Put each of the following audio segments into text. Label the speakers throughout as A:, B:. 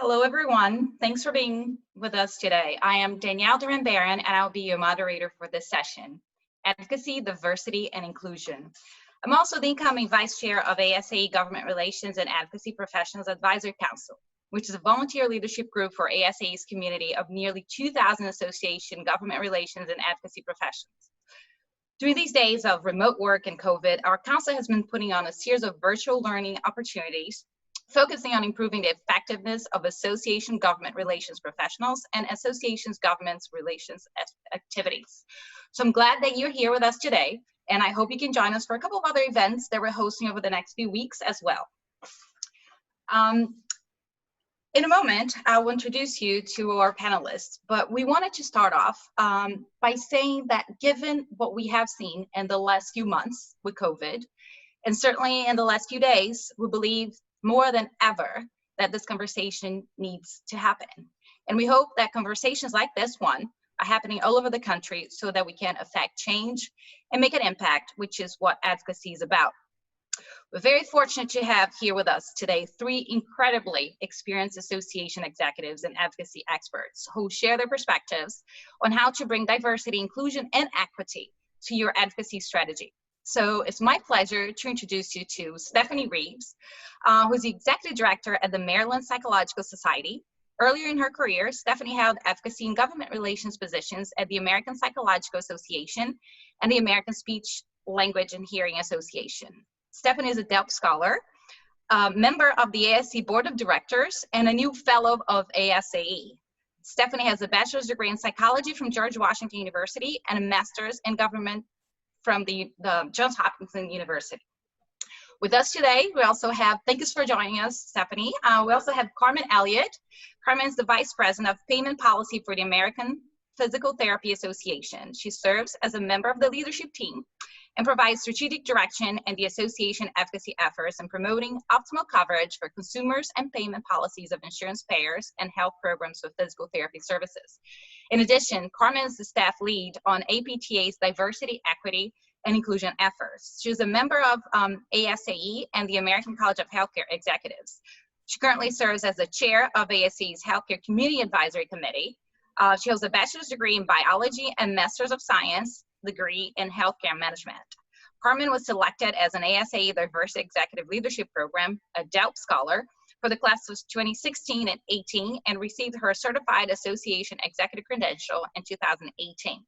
A: Hello, everyone. Thanks for being with us today. I am Danielle Duran-Barron, and I'll be your moderator for this session, Advocacy, Diversity, and Inclusion. I'm also the incoming Vice Chair of ASAE Government Relations and Advocacy Professionals Advisory Council, which is a volunteer leadership group for ASAE's community of nearly 2,000 association government relations and advocacy professionals. During these days of remote work and COVID, our council has been putting on a series of virtual learning opportunities focusing on improving the effectiveness of association government relations professionals and associations government relations activities. So I'm glad that you're here with us today, and I hope you can join us for a couple of other events that we're hosting over the next few weeks as well. In a moment, I will introduce you to our panelists, but we wanted to start off by saying that given what we have seen in the last few months with COVID, and certainly in the last few days, we believe more than ever that this conversation needs to happen. And we hope that conversations like this one are happening all over the country so that we can affect change and make an impact, which is what advocacy is about. We're very fortunate to have here with us today 3 incredibly experienced association executives and advocacy experts who share their perspectives on how to bring diversity, inclusion, and equity to your advocacy strategy. So it's my pleasure to introduce you to Stefanie Reeves, who's the Executive Director at the Maryland Psychological Society. Earlier in her career, Stefanie held advocacy and government relations positions at the American Psychological Association and the American Speech, Language, and Hearing Association. Stefanie is a DELP Scholar, member of the ASAE Board of Directors, and a new Fellow of ASAE. Stefanie has a bachelor's degree in psychology from George Washington University and a master's in government from the Johns Hopkins University. With us today, we also have, thank you for joining us, Stefanie. We also have Carmen Elliott. Carmen is the Vice President of Payment Policy for the American Physical Therapy Association. She serves as a member of the leadership team and provides strategic direction in the association advocacy efforts in promoting optimal coverage for consumers and payment policies of insurance payers and health programs for physical therapy services. In addition, Carmen is the staff lead on APTA's diversity, equity, and inclusion efforts. She's a member of ASAE and the American College of Healthcare Executives. She currently serves as the chair of ASAE's Healthcare Community Advisory Committee. She holds a bachelor's degree in biology and master's of science degree in healthcare management. Carmen was selected as an ASAE Diversity Executive Leadership Program, a DELP Scholar, for the class of 2016 and 18, and received her Certified Association Executive Credential in 2018.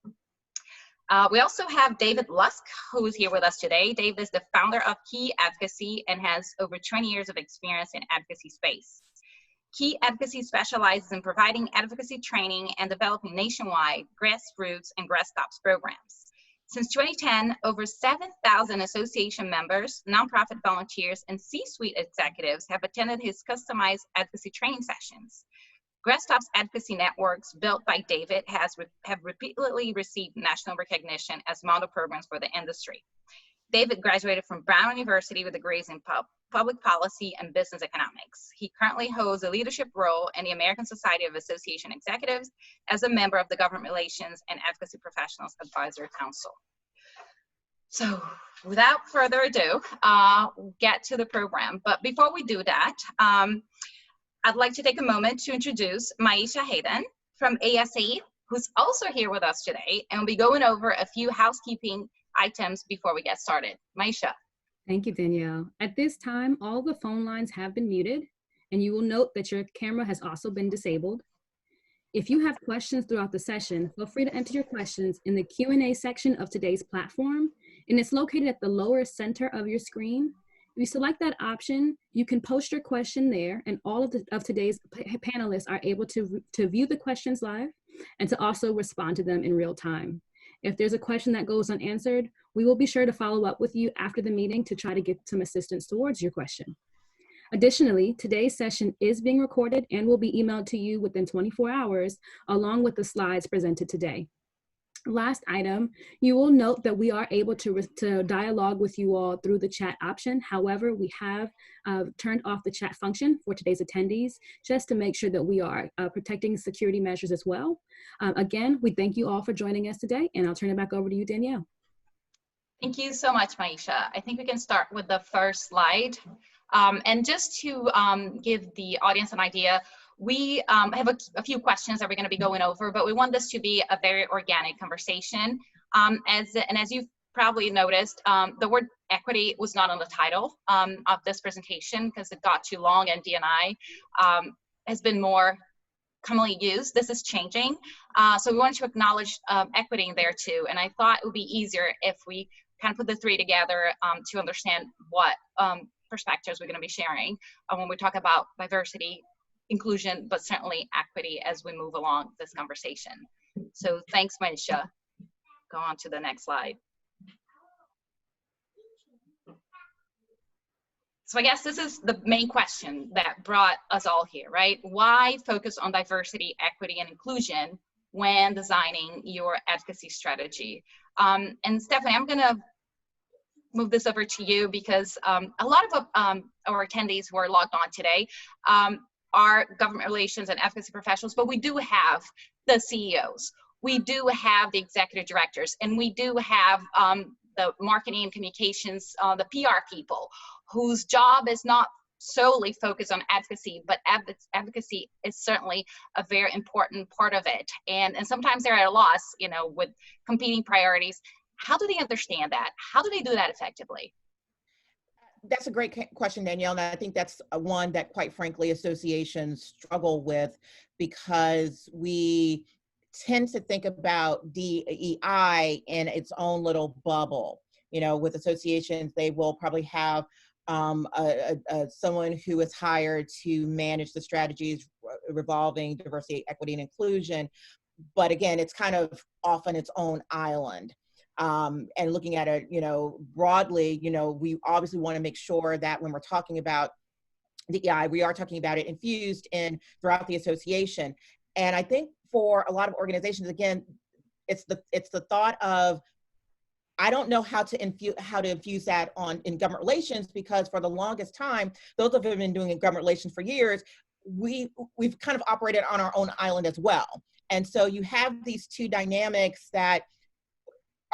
A: We also have David Lusk, who is here with us today. David is the founder of Key Advocacy and has over 20 years of experience in advocacy space. Key Advocacy specializes in providing advocacy training and developing nationwide grassroots and grassroots programs. Since 2010, over 7,000 association members, nonprofit volunteers, and C-suite executives have attended his customized advocacy training sessions. Grassroots advocacy networks built by David have repeatedly received national recognition as model programs for the industry. David graduated from Brown University with degrees in public policy and business economics. He currently holds a leadership role in the American Society of Association Executives as a member of the Government Relations and Advocacy Professionals Advisory Council. So without further ado, we'll get to the program. But before we do that, I'd like to take a moment to introduce Maisha Hayden from ASAE, who's also here with us today, and we'll be going over a few housekeeping items before we get started. Maisha.
B: Thank you, Danielle. At this time, all the phone lines have been muted, and you will note that your camera has also been disabled. If you have questions throughout the session, feel free to enter your questions in the Q&A section of today's platform, and it's located at the lower center of your screen. If you select that option, you can post your question there, and all of today's panelists are able to view the questions live and to also respond to them in real time. If there's a question that goes unanswered, we will be sure to follow up with you after the meeting to try to get some assistance towards your question. Additionally, today's session is being recorded and will be emailed to you within 24 hours, along with the slides presented today. Last item, you will note that we are able to dialogue with you all through the chat option. However, we have turned off the chat function for today's attendees just to make sure that we are protecting security measures as well. Again, we thank you all for joining us today, and I'll turn it back over to you, Danielle.
A: Thank you so much, Maisha. I think we can start with the first slide. And just to give the audience an idea, we have a few questions that we're going to be going over, but we want this to be a very organic conversation. As you've probably noticed, the word equity was not on the title of this presentation because it got too long, and D&I has been more commonly used. This is changing. So we wanted to acknowledge equity in there too. And I thought it would be easier if we kind of put the three together to understand what perspectives we're going to be sharing when we talk about diversity, inclusion, but certainly equity as we move along this conversation. So thanks, Maisha. Go on to the next slide. So I guess this is the main question that brought us all here, right? Why focus on diversity, equity, and inclusion when designing your advocacy strategy? And Stefanie, I'm gonna move this over to you because a lot of our attendees who are logged on today are government relations and advocacy professionals, but we do have the CEOs, we do have the executive directors, and we do have the marketing and communications, the PR people, whose job is not solely focused on advocacy, but advocacy is certainly a very important part of it. And sometimes they're at a loss, you know, with competing priorities. How do they understand that? How do they do that effectively?
C: That's a great question, Danielle, and I think that's one that, quite frankly, associations struggle with because we tend to think about DEI in its own little bubble. You know, with associations, they will probably have someone who is hired to manage the strategies revolving diversity, equity, and inclusion. But again, it's kind of off on its own island. And looking at it, you know, broadly, you know, we obviously want to make sure that when we're talking about DEI, we are talking about it infused in throughout the association. And I think for a lot of organizations, again, it's the thought of, I don't know how to infuse that in government relations, because for the longest time, those of us who have been doing government relations for years, we've kind of operated on our own island as well. And so you have these two dynamics that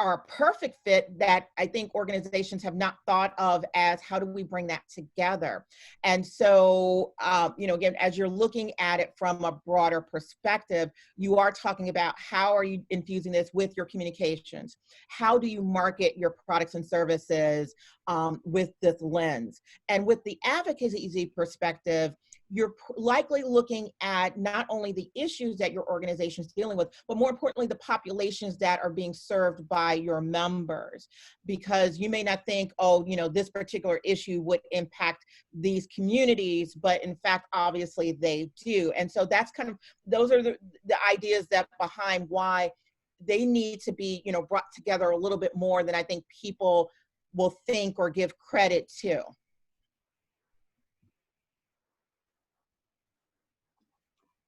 C: are a perfect fit that I think organizations have not thought of as, how do we bring that together? And so, you know, again, as you're looking at it from a broader perspective, you are talking about how are you infusing this with your communications? How do you market your products and services with this lens? And with the advocacy perspective, you're likely looking at not only the issues that your organization is dealing with, but more importantly, the populations that are being served by your members. Because you may not think, oh, you know, this particular issue would impact these communities, but in fact, obviously they do. And so that's kind of, those are the ideas that behind why they need to be, you know, brought together a little bit more than I think people will think or give credit to.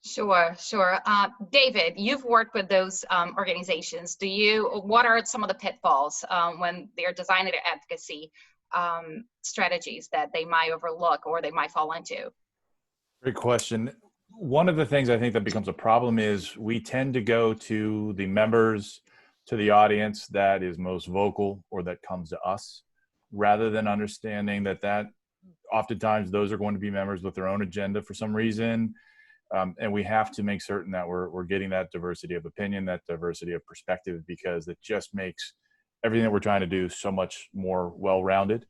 A: Sure. David, you've worked with those organizations. What are some of the pitfalls when they're designing their advocacy strategies that they might overlook or they might fall into?
D: Great question. One of the things I think that becomes a problem is we tend to go to the members, to the audience that is most vocal or that comes to us, rather than understanding that oftentimes those are going to be members with their own agenda for some reason. And we have to make certain that we're getting that diversity of opinion, that diversity of perspective, because it just makes everything that we're trying to do so much more well-rounded.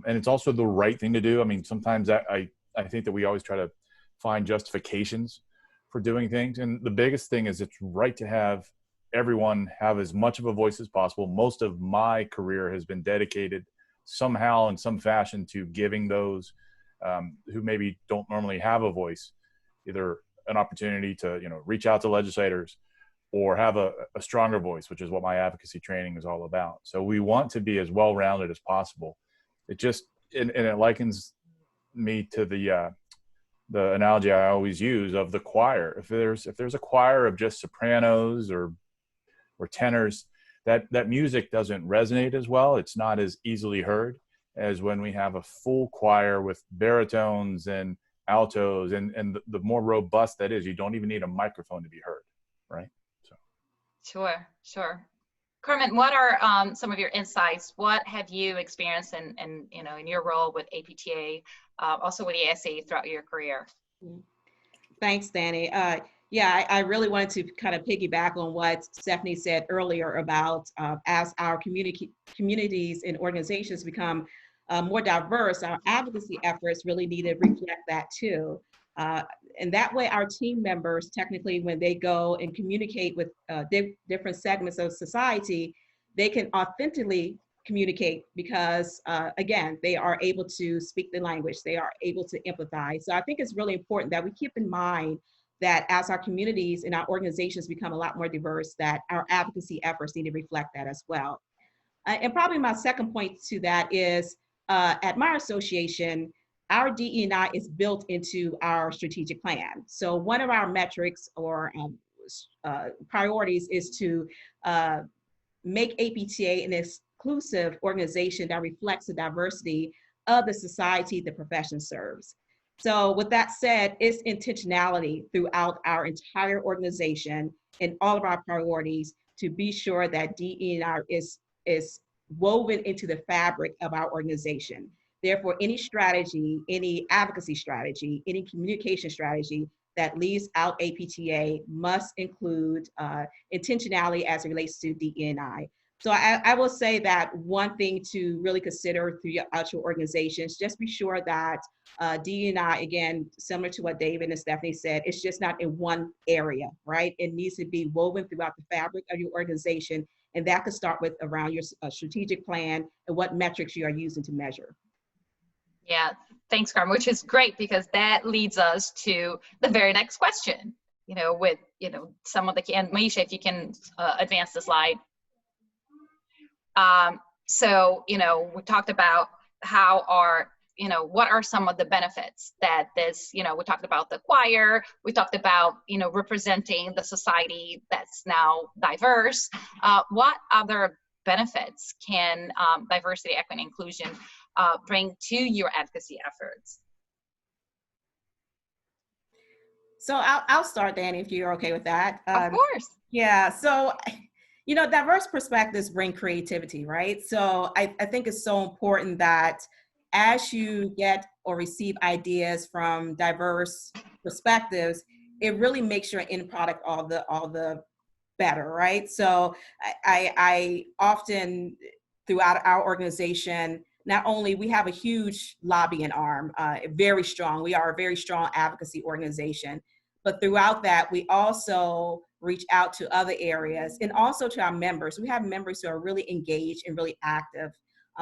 D: And it's also the right thing to do. I mean, sometimes I think that we always try to find justifications for doing things. And the biggest thing is it's right to have everyone have as much of a voice as possible. Most of my career has been dedicated somehow in some fashion to giving those who maybe don't normally have a voice either an opportunity to, you know, reach out to legislators or have a stronger voice, which is what my advocacy training is all about. So we want to be as well-rounded as possible. It just, and it likens me to the analogy I always use of the choir. If there's a choir of just sopranos or tenors, that music doesn't resonate as well. It's not as easily heard as when we have a full choir with baritones and altos, and the more robust that is, you don't even need a microphone to be heard, right? So.
A: Sure. Carmen, what are some of your insights? What have you experienced in your role with APTA, also with the ASAE throughout your career?
E: Thanks, Danny. Yeah, I really wanted to kind of piggyback on what Stephanie said earlier about as our communities and organizations become more diverse, our advocacy efforts really need to reflect that too. And that way our team members, technically, when they go and communicate with different segments of society, they can authentically communicate because, again, they are able to speak the language, they are able to empathize. So I think it's really important that we keep in mind that as our communities and our organizations become a lot more diverse, that our advocacy efforts need to reflect that as well. And probably my second point to that is, at my association, our DE&I is built into our strategic plan. So one of our metrics or priorities is to make APTA an exclusive organization that reflects the diversity of the society the profession serves. So with that said, it's intentionality throughout our entire organization and all of our priorities to be sure that DE&I is woven into the fabric of our organization. Therefore, any strategy, any advocacy strategy, any communication strategy that leaves out APTA must include intentionality as it relates to DE&I. So I will say that one thing to really consider throughout your organizations, just be sure that DE&I, again, similar to what David and Stephanie said, it's just not in one area, right? It needs to be woven throughout the fabric of your organization, and that could start with around your strategic plan and what metrics you are using to measure.
A: Yeah, thanks, Carmen, which is great because that leads us to the very next question, with, some of the, and Maisha, if you can advance the slide. So, we talked about how what are some of the benefits that this, we talked about the choir, we talked about, representing the society that's now diverse. What other benefits can diversity, equity, and inclusion bring to your advocacy efforts?
E: So I'll start, Danny, if you're okay with that.
A: Of course.
E: Yeah, so, diverse perspectives bring creativity, right? So I think it's so important that as you get or receive ideas from diverse perspectives, it really makes your end product all the better, right? So I often, throughout our organization, not only we have a huge lobbying arm, very strong, we are a very strong advocacy organization, but throughout that, we also reach out to other areas and also to our members. We have members who are really engaged and really active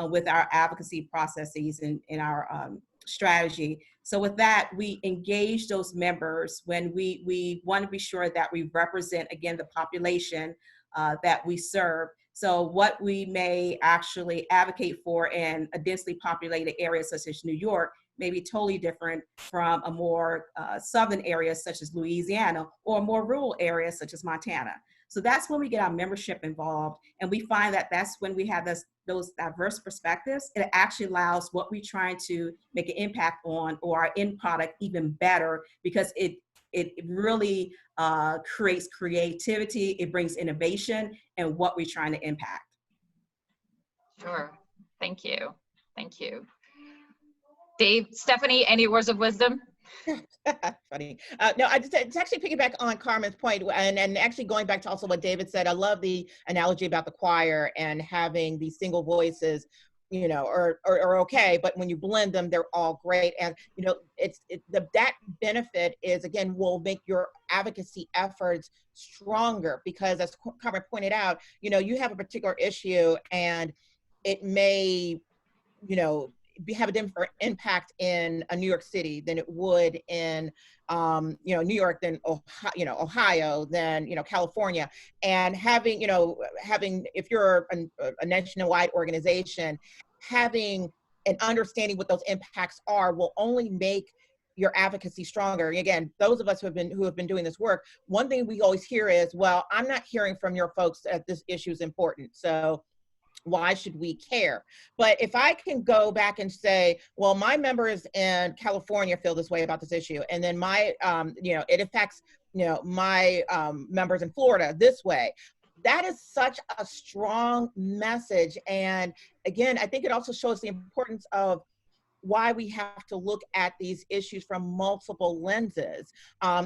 E: with our advocacy processes and in our strategy. So with that, we engage those members when we want to be sure that we represent, again, the population that we serve. So what we may actually advocate for in a densely populated area such as New York may be totally different from a more southern area such as Louisiana or a more rural area such as Montana. So that's when we get our membership involved, and we find that that's when we have those diverse perspectives. It actually allows what we're trying to make an impact on or our end product even better, because it really creates creativity, it brings innovation and what we're trying to impact.
A: Sure, thank you, thank you. Dave, Stephanie, any words of wisdom?
C: Funny. No, it's actually piggyback on Carmen's point, and actually going back to also what David said. I love the analogy about the choir and having these single voices, are okay, but when you blend them, they're all great. And that benefit is, again, will make your advocacy efforts stronger, because as Carmen pointed out, you have a particular issue and it may, have a different impact in a New York City than it would in, New York, than Ohio, than, California. And having, if you're a nationwide organization, having an understanding what those impacts are will only make your advocacy stronger. Again, those of us who have been doing this work, one thing we always hear is, well, I'm not hearing from your folks that this issue is important, so why should we care? But if I can go back and say, well, my members in California feel this way about this issue, and then my, it affects, my members in Florida this way, that is such a strong message. And again, I think it also shows the importance of why we have to look at these issues from multiple lenses.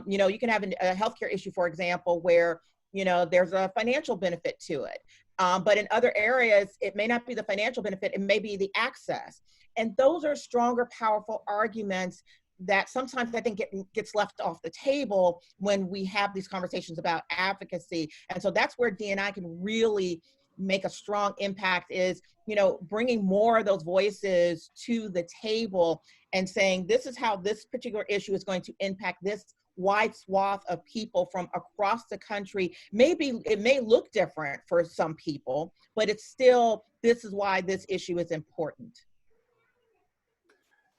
C: You know, you can have a healthcare issue, for example, where, you know, there's a financial benefit to it. But in other areas, it may not be the financial benefit, it may be the access. And those are stronger, powerful arguments that sometimes I think gets left off the table when we have these conversations about advocacy. And so that's where D&I can really make a strong impact, is, you know, bringing more of those voices to the table and saying, this is how this particular issue is going to impact this wide swath of people from across the country. Maybe it may look different for some people, but it's still, this is why this issue is important.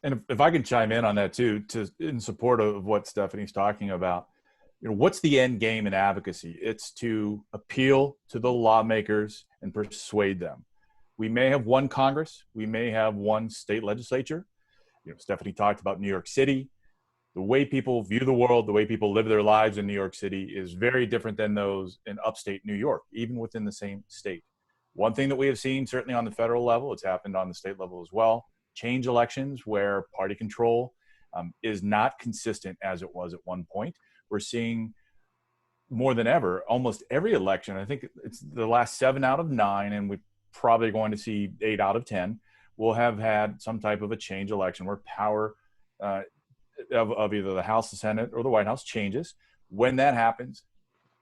D: And if I could chime in on that too, in support of what Stefanie's talking about, you know, what's the end game in advocacy? It's to appeal to the lawmakers and persuade them. We may have one Congress, we may have one state legislature. You know, Stefanie talked about New York City. The way people view the world, the way people live their lives in New York City is very different than those in upstate New York, even within the same state. One thing that we have seen, certainly on the federal level, it's happened on the state level as well, change elections where party control is not consistent as it was at one point. We're seeing more than ever, almost every election, I think it's the last 7 out of 9, and we're probably going to see 8 out of 10, will have had some type of a change election where power of either the House, the Senate, or the White House changes. When that happens,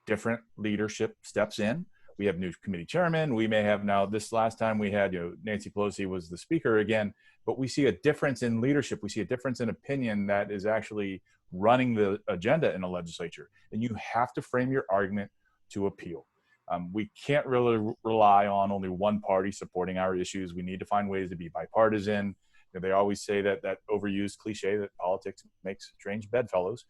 D: different leadership steps in. We have new committee chairman. We may have now, this last time we had, you know, Nancy Pelosi was the speaker again, but we see a difference in leadership. We see a difference in opinion that is actually running the agenda in a legislature. And you have to frame your argument to appeal. We can't really rely on only one party supporting our issues. We need to find ways to be bipartisan. You know, they always say that overused cliche that politics makes strange bedfellows.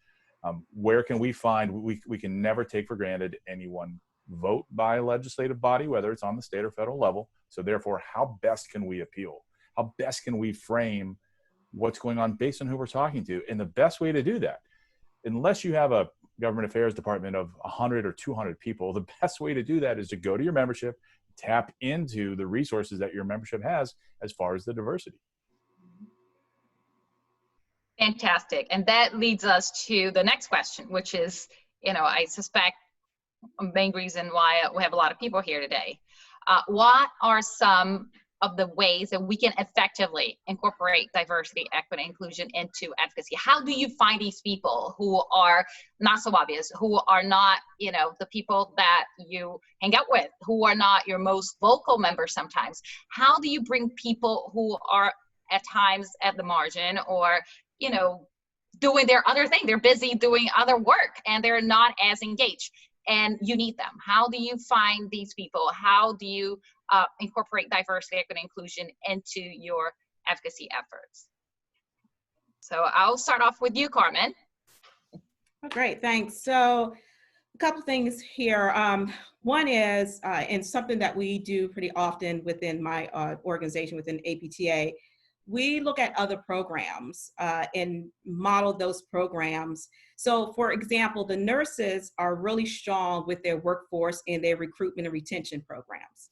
D: Where can we find, we can never take for granted any one vote by a legislative body, whether it's on the state or federal level. So therefore, how best can we appeal? How best can we frame what's going on based on who we're talking to? And the best way to do that, unless you have a government affairs department of 100 or 200 people, the best way to do that is to go to your membership, tap into the resources that your membership has as far as the diversity.
A: Fantastic. And that leads us to the next question, which is, you know, I suspect a main reason why we have a lot of people here today. What are some of the ways that we can effectively incorporate diversity, equity, inclusion into advocacy? How do you find these people who are not so obvious, who are not, you know, the people that you hang out with, who are not your most vocal members sometimes? How do you bring people who are at times at the margin, or, you know, doing their other thing? They're busy doing other work and they're not as engaged, and you need them. How do you find these people? How do you incorporate diversity, equity, inclusion into your advocacy efforts? So I'll start off with you, Carmen.
E: Oh, great, thanks. So a couple things here. One is, and something that we do pretty often within my organization, within APTA, we look at other programs and model those programs. So for example, the nurses are really strong with their workforce and their recruitment and retention programs.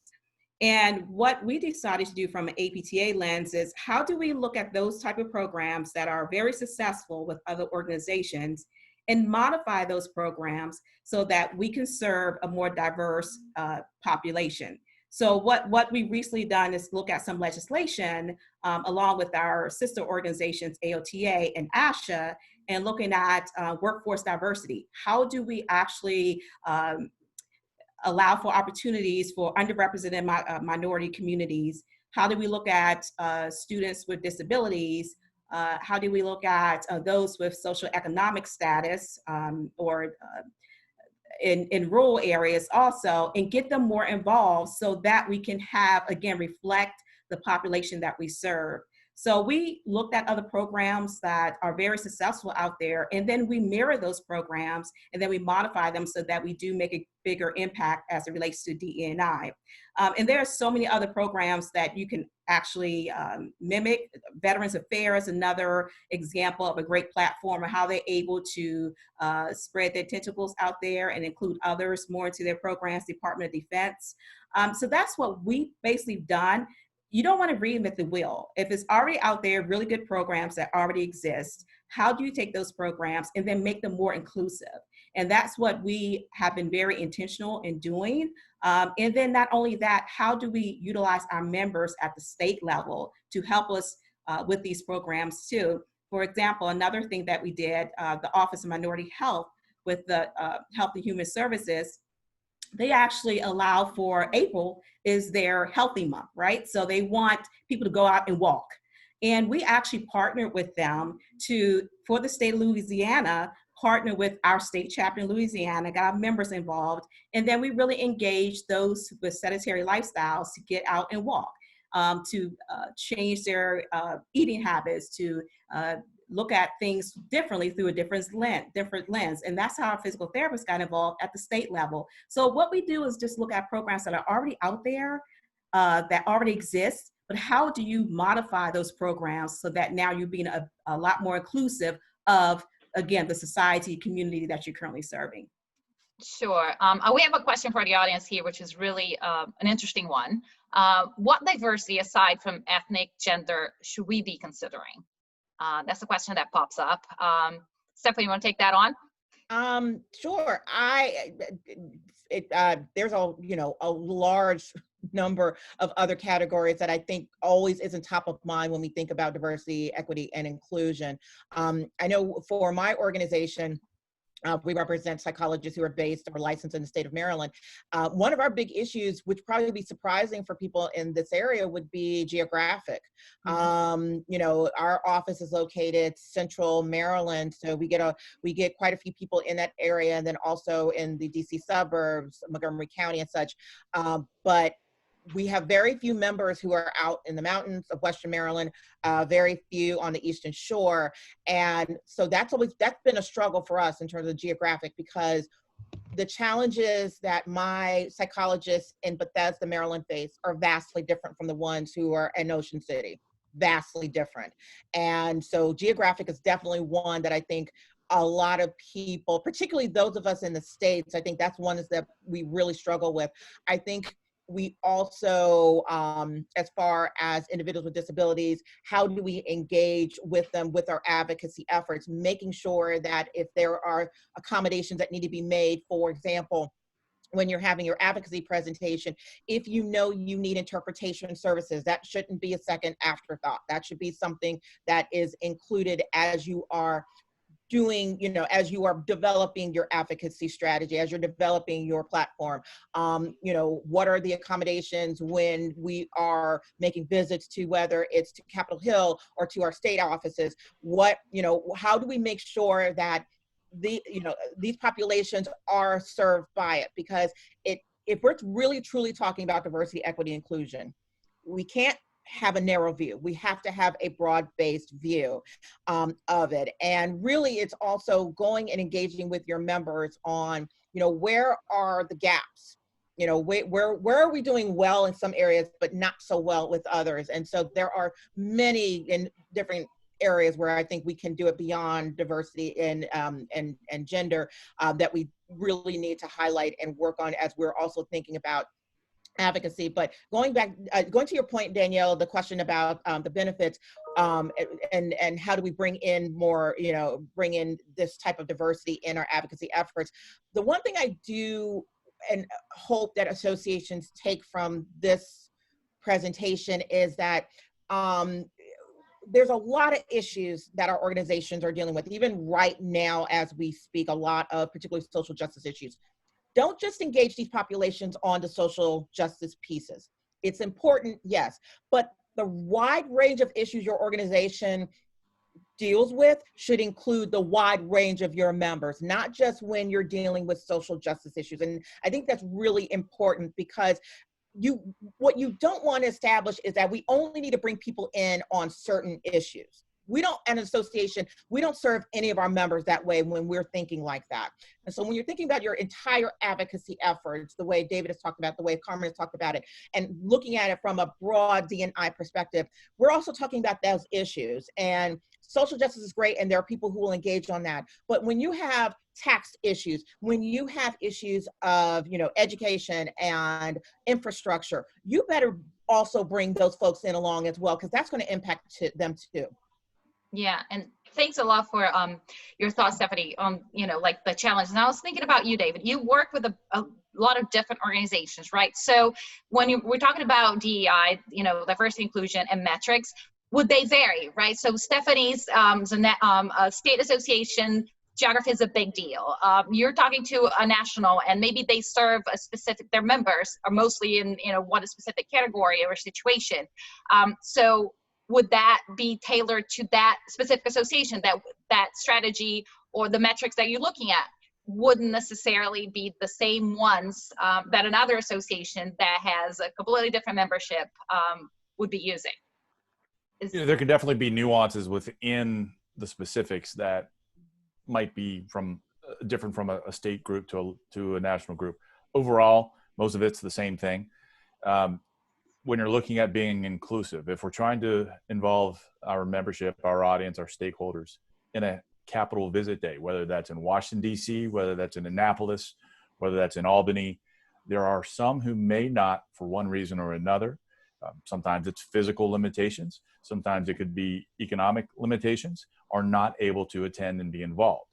E: And what we decided to do from an APTA lens is, how do we look at those type of programs that are very successful with other organizations and modify those programs so that we can serve a more diverse population? So what we've recently done is look at some legislation along with our sister organizations, AOTA and ASHA, and looking at workforce diversity. How do we actually allow for opportunities for underrepresented minority communities? How do we look at students with disabilities? How do we look at those with socioeconomic status or in rural areas also, and get them more involved so that we can have, again, reflect the population that we serve. So we looked at other programs that are very successful out there, and then we mirror those programs, and then we modify them so that we do make a bigger impact as it relates to DE&I. And there are so many other programs that you can actually mimic. Veterans Affairs, another example of a great platform, and how they're able to spread their tentacles out there and include others more into their programs, Department of Defense. So that's what we've basically done. you don't want to reinvent the wheel. If it's already out there, really good programs that already exist, how do you take those programs and then make them more inclusive? And that's what we have been very intentional in doing. And then not only that, how do we utilize our members at the state level to help us with these programs too? For example, another thing that we did, the Office of Minority Health with the Health and Human Services, they actually allow for April is their healthy month, right? So they want people to go out and walk. And we actually partnered with them for the state of Louisiana, partner with our state chapter in Louisiana, got our members involved, and then we really engaged those with sedentary lifestyles to get out and walk, to change their eating habits, to look at things differently through a different lens. And that's how our physical therapists got involved at the state level. So what we do is just look at programs that are already out there, that already exist, but how do you modify those programs so that now you're being a lot more inclusive of, again, the society, community that you're currently serving?
A: Sure. We have a question for the audience here, which is really an interesting one. What diversity, aside from ethnic, gender, should we be considering? That's the question that pops up. Stefanie, you want to take that on?
C: Sure. There's a large number of other categories that I think always isn't top of mind when we think about diversity, equity, and inclusion. I know for my organization, we represent psychologists who are based or licensed in the state of Maryland. One of our big issues, which probably would be surprising for people in this area, would be geographic. Our office is located central Maryland, so we get quite a few people in that area, and then also in the DC suburbs, Montgomery County and such. But we have very few members who are out in the mountains of Western Maryland, very few on the Eastern Shore. And so that's been a struggle for us in terms of geographic, because the challenges that my psychologists in Bethesda, Maryland face are vastly different from the ones who are in Ocean City, vastly different. And so geographic is definitely one that I think a lot of people, particularly those of us in the States, I think that's one that we really struggle with. I think we also, as far as individuals with disabilities, how do we engage with them with our advocacy efforts, making sure that if there are accommodations that need to be made, for example, when you're having your advocacy presentation, if you know you need interpretation services, that shouldn't be a second afterthought. That should be something that is included as you are doing, as you are developing your advocacy strategy, as you're developing your platform. What are the accommodations when we are making visits to, whether it's to Capitol Hill or to our state offices? How do we make sure that these populations are served by it? Because if we're really truly talking about diversity, equity, inclusion, we can't have a narrow view. We have to have a broad-based view of it. And really, it's also going and engaging with your members on, where are the gaps? Where are we doing well in some areas, but not so well with others? And so there are many in different areas where I think we can do it beyond diversity and gender that we really need to highlight and work on as we're also thinking about advocacy. But going to your point, Danielle, the question about the benefits and how do we bring in more, bring in this type of diversity in our advocacy efforts. The one thing I do and hope that associations take from this presentation is that there's a lot of issues that our organizations are dealing with, even right now as we speak, a lot of particularly social justice issues. Don't just engage these populations on the social justice pieces. It's important, yes, but the wide range of issues your organization deals with should include the wide range of your members, not just when you're dealing with social justice issues. And I think that's really important, because what you don't want to establish is that we only need to bring people in on certain issues. We don't, an association, we don't serve any of our members that way when we're thinking like that. And so when you're thinking about your entire advocacy efforts, the way David has talked about, the way Carmen has talked about it, and looking at it from a broad D&I perspective, we're also talking about those issues. And social justice is great, and there are people who will engage on that. But when you have tax issues, when you have issues of, education and infrastructure, you better also bring those folks in along as well, because that's going to impact them too.
A: Yeah, and thanks a lot for your thoughts, Stephanie, on, you know, like the challenges. And I was thinking about you, David. You work with a lot of different organizations, right? So when we're talking about DEI, you know, diversity, inclusion, and metrics, would they vary, right? So Stephanie's state association, geography is a big deal. You're talking to a national, and maybe they serve a specific, their members are mostly in, you know, one specific category or situation. So would that be tailored to that specific association, that strategy or the metrics that you're looking at wouldn't necessarily be the same ones that another association that has a completely different membership would be using?
D: You know, there can definitely be nuances within the specifics that might be different from a state group to a national group. Overall, most of it's the same thing. When you're looking at being inclusive, if we're trying to involve our membership, our audience, our stakeholders in a capital visit day, whether that's in Washington, D.C., whether that's in Annapolis, whether that's in Albany, there are some who may not, for one reason or another. Sometimes it's physical limitations. Sometimes it could be economic limitations, are not able to attend and be involved.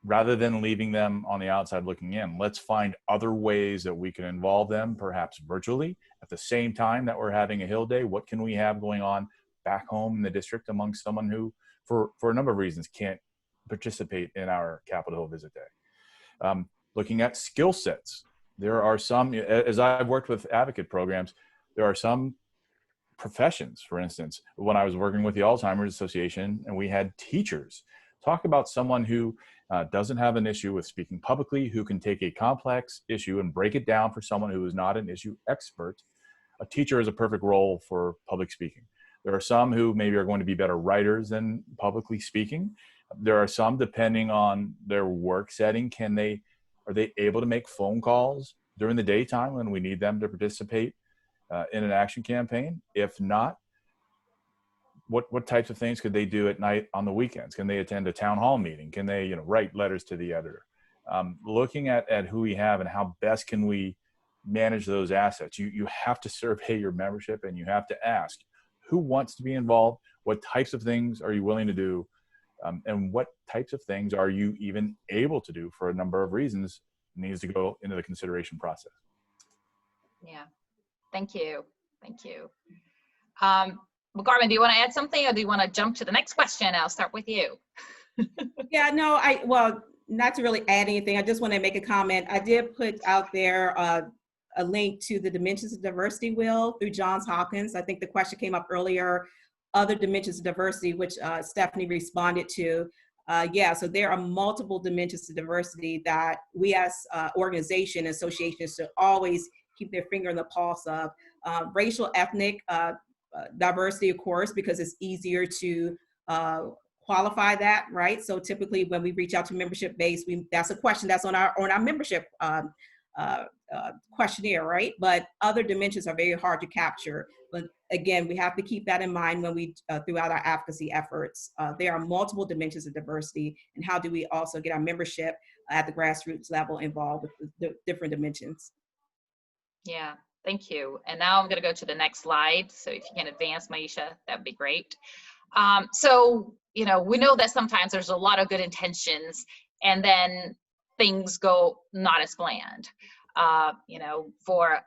D: Rather than leaving them on the outside looking in, let's find other ways that we can involve them, perhaps virtually, at the same time that we're having a Hill Day. What can we have going on back home in the district among someone who, for a number of reasons, can't participate in our Capitol Hill Visit Day? Looking at skill sets. There are some, as I've worked with advocate programs, there are some professions, for instance, when I was working with the Alzheimer's Association and we had teachers, talk about someone who doesn't have an issue with speaking publicly, who can take a complex issue and break it down for someone who is not an issue expert. A teacher is a perfect role for public speaking. There are some who maybe are going to be better writers than publicly speaking. There are some, depending on their work setting, are they able to make phone calls during the daytime when we need them to participate in an action campaign? If not, what types of things could they do at night on the weekends? Can they attend a town hall meeting? Can they, you know, write letters to the editor? Looking at who we have and how best can we manage those assets. You have to survey your membership and you have to ask who wants to be involved, what types of things are you willing to do, and what types of things are you even able to do for a number of reasons needs to go into the consideration process.
A: Yeah, thank you. Thank you. Well, Garvin, do you want to add something, or do you want to jump to the next question? I'll start with you.
E: Yeah, no, well, not to really add anything. I just want to make a comment. I did put out there a link to the Dimensions of Diversity wheel through Johns Hopkins. I think the question came up earlier, other dimensions of diversity, which Stefanie responded to. Yeah, so there are multiple dimensions of diversity that we as organization, associations should always keep their finger in the pulse of. Racial, ethnic, diversity, of course, because it's easier to qualify that, right? So typically when we reach out to membership base, that's a question that's on our membership questionnaire, right? But other dimensions are very hard to capture. But again, we have to keep that in mind when we, throughout our advocacy efforts. There are multiple dimensions of diversity, and how do we also get our membership at the grassroots level involved with the different dimensions?
A: Yeah. Thank you. And now I'm going to go to the next slide. So if you can advance, Maisha, that'd be great. So, you know, we know that sometimes there's a lot of good intentions and then things go not as planned. You know, for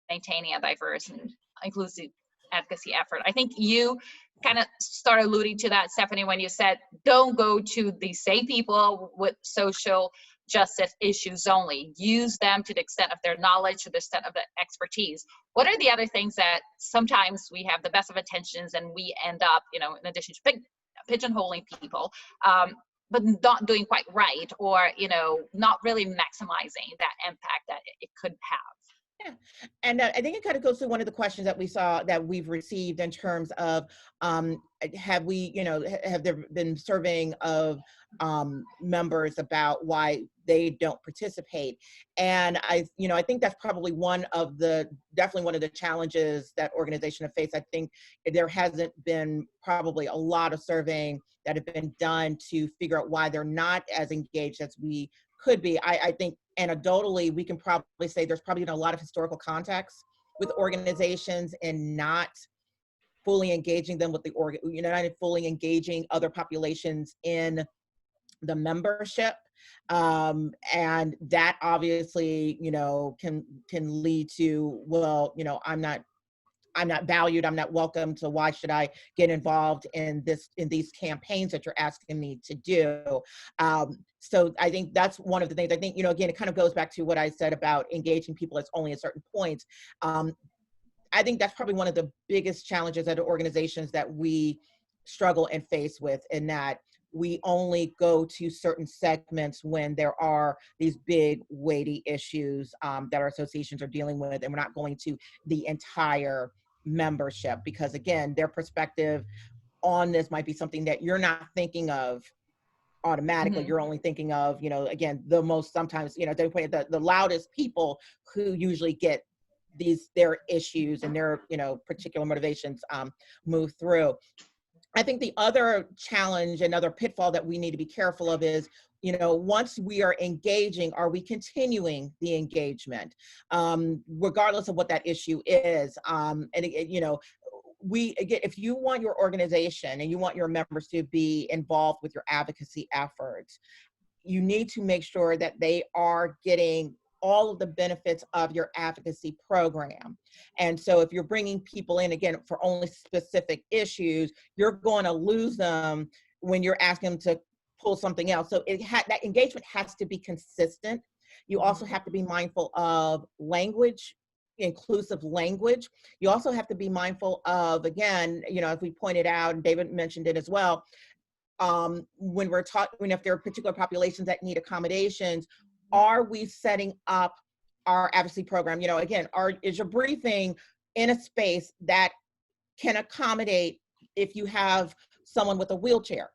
A: maintaining a diverse and inclusive advocacy effort. I think you kind of started alluding to that, Stefanie, when you said, don't go to the same people with social justice issues only. Use them to the extent of their knowledge, to the extent of the expertise. What are the other things that sometimes we have the best of intentions and we end up, you know, in addition to pigeonholing people, but not doing quite right, or, you know, not really maximizing that impact that it could have?
C: Yeah, and I think it kind of goes to one of the questions that we saw that we've received in terms of have we, you know, have there been surveying of members about why they don't participate? And I think that's probably definitely one of the challenges that organizations have faced. I think there hasn't been probably a lot of surveying that have been done to figure out why they're not as engaged as we could be. I think anecdotally, we can probably say there's probably been a lot of historical context with organizations and not fully engaging them with the not fully engaging other populations in the membership. And that obviously, can lead to, well, I'm not valued, I'm not welcome, so why should I get involved in these campaigns that you're asking me to do? So I think that's one of the things. I think, again, it kind of goes back to what I said about engaging people at only at certain points. I think that's probably one of the biggest challenges at organizations that we struggle and face with, in that we only go to certain segments when there are these big, weighty issues that our associations are dealing with, and we're not going to the entire membership, because again, their perspective on this might be something that you're not thinking of automatically. You're only thinking of, again, the most, sometimes, the loudest people who usually get their issues and their, particular motivations move through. I think the other challenge, another pitfall that we need to be careful of is, once we are engaging, are we continuing the engagement, regardless of what that issue is? And if you want your organization and you want your members to be involved with your advocacy efforts, you need to make sure that they are getting all of the benefits of your advocacy program. And so if you're bringing people in, again, for only specific issues, you're going to lose them when you're asking them to pull something else. So that engagement has to be consistent. You also have to be mindful of language, inclusive language. You also have to be mindful of, again, as we pointed out, and David mentioned it as well, when we're talking, if there are particular populations that need accommodations, are we setting up our advocacy program? Again, is your briefing in a space that can accommodate if you have someone with a wheelchair?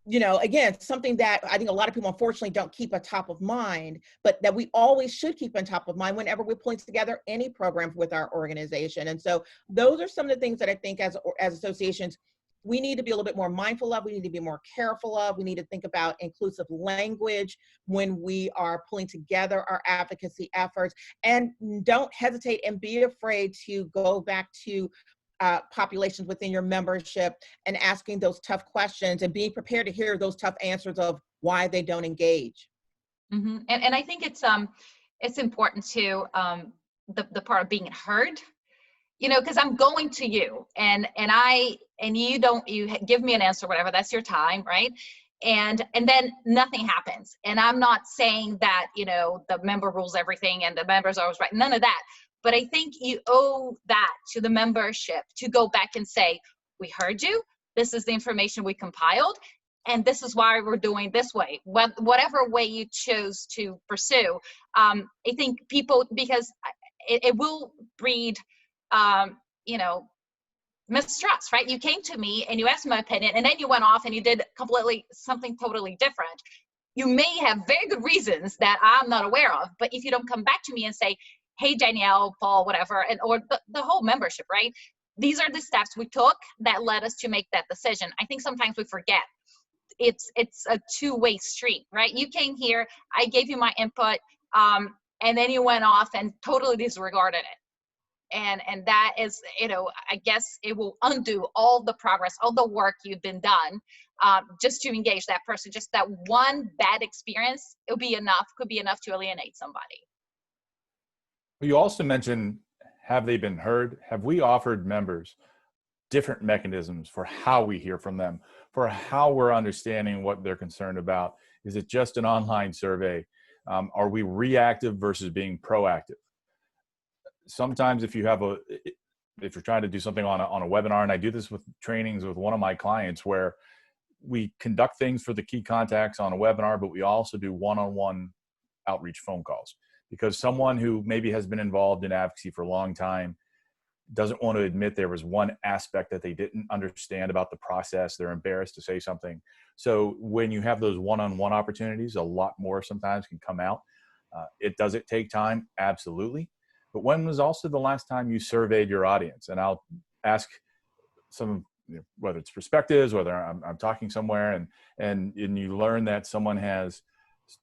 C: Again, something that I think a lot of people unfortunately don't keep on top of mind, but that we always should keep on top of mind whenever we're putting together any program with our organization. And so those are some of the things that I think as associations, we need to be a little bit more mindful of, we need to be more careful of, we need to think about inclusive language when we are pulling together our advocacy efforts. And don't hesitate and be afraid to go back to populations within your membership and asking those tough questions and being prepared to hear those tough answers of why they don't engage.
A: And I think it's important to the part of being heard. Because I'm going to you and you give me an answer, whatever, that's your time, right? And then nothing happens. And I'm not saying that, the member rules everything and the members are always right, none of that. But I think you owe that to the membership to go back and say, we heard you, this is the information we compiled, and this is why we're doing this way, whatever way you chose to pursue. I think people, because it will breed mistrust, right? You came to me and you asked my opinion, and then you went off and you did something totally different. You may have very good reasons that I'm not aware of, but if you don't come back to me and say, hey, Danielle, Paul, whatever, or the whole membership, right? These are the steps we took that led us to make that decision. I think sometimes we forget. It's a two-way street, right? You came here, I gave you my input, and then you went off and totally disregarded it. And that is, I guess it will undo all the progress, all the work you've been done, just to engage that person. Just that one bad experience, could be enough to alienate somebody.
D: You also mentioned, have they been heard? Have we offered members different mechanisms for how we hear from them, for how we're understanding what they're concerned about? Is it just an online survey? Are we reactive versus being proactive? Sometimes if you're trying to do something on a webinar, and I do this with trainings with one of my clients where we conduct things for the key contacts on a webinar, but we also do one-on-one outreach phone calls, because someone who maybe has been involved in advocacy for a long time doesn't want to admit there was one aspect that they didn't understand about the process. They're embarrassed to say something. So when you have those one-on-one opportunities, a lot more sometimes can come out. Does it take time? Absolutely. But when was also the last time you surveyed your audience? And I'll ask some, whether it's perspectives, whether I'm talking somewhere and you learn that someone has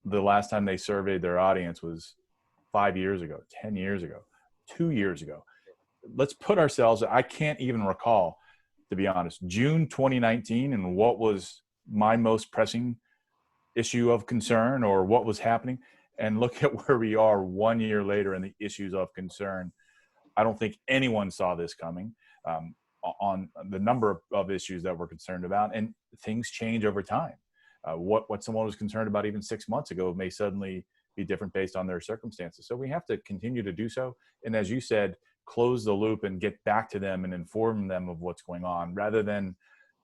D: the last time they surveyed their audience was 5 years ago, 10 years ago, 2 years ago. Let's put ourselves, I can't even recall, to be honest, June 2019 and what was my most pressing issue of concern or what was happening, and look at where we are 1 year later in the issues of concern. I don't think anyone saw this coming on the number of issues that we're concerned about, and things change over time. What someone was concerned about even 6 months ago may suddenly be different based on their circumstances. So we have to continue to do so. And as you said, close the loop and get back to them and inform them of what's going on rather than